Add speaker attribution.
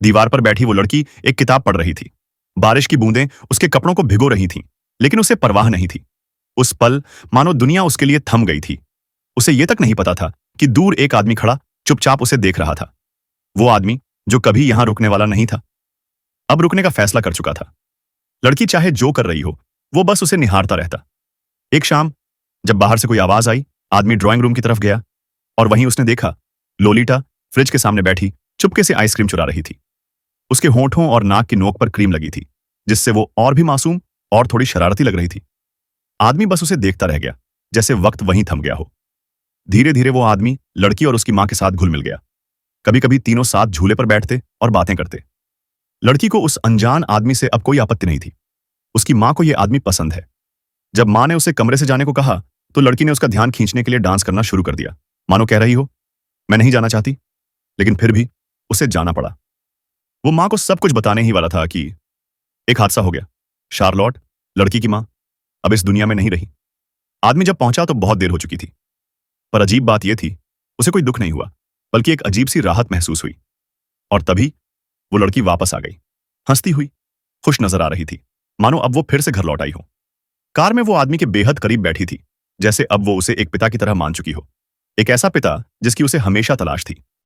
Speaker 1: दीवार पर बैठी वो लड़की एक किताब पढ़ रही थी। बारिश की बूंदें उसके कपड़ों को भिगो रही थीं, लेकिन उसे परवाह नहीं थी। उस पल मानो दुनिया उसके लिए थम गई थी। उसे ये तक नहीं पता था कि दूर एक आदमी खड़ा चुपचाप उसे देख रहा था। वो आदमी जो कभी यहां रुकने वाला नहीं था, अब रुकने का फैसला कर चुका था। लड़की चाहे जो कर रही हो, वो बस उसे निहारता रहता। एक शाम जब बाहर से कोई आवाज आई, आदमी ड्राइंग रूम की तरफ गया और वहीं उसने देखा लोलिटा फ्रिज के सामने बैठी चुपके से आइसक्रीम चुरा रही थी। उसके होंठों और नाक की नोक पर क्रीम लगी थी, जिससे वो और भी मासूम और थोड़ी शरारती लग रही थी। आदमी बस उसे देखता रह गया, जैसे वक्त वहीं थम गया हो। धीरे धीरे वो आदमी लड़की और उसकी मां के साथ घुल मिल गया। कभी कभी तीनों साथ झूले पर बैठते और बातें करते। लड़की को उस अनजान आदमी से अब कोई आपत्ति नहीं थी। उसकी मां को यह आदमी पसंद है। जब मां ने उसे कमरे से जाने को कहा, तो लड़की ने उसका ध्यान खींचने के लिए डांस करना शुरू कर दिया, मानो कह रही हो, मैं नहीं जाना चाहती। लेकिन फिर भी उसे जाना पड़ा। वो मां को सब कुछ बताने ही वाला था कि एक हादसा हो गया। शार्लोट, लड़की की मां, अब इस दुनिया में नहीं रही। आदमी जब पहुंचा तो बहुत देर हो चुकी थी। पर अजीब बात यह थी, उसे कोई दुख नहीं हुआ, बल्कि एक अजीब सी राहत महसूस हुई। और तभी वो लड़की वापस आ गई, हंसती हुई, खुश नजर आ रही थी, मानो अब वो फिर से घर लौट आई हो। कार में वो आदमी के बेहद करीब बैठी थी, जैसे अब वो उसे एक पिता की तरह मान चुकी हो। एक ऐसा पिता जिसकी उसे हमेशा तलाश थी।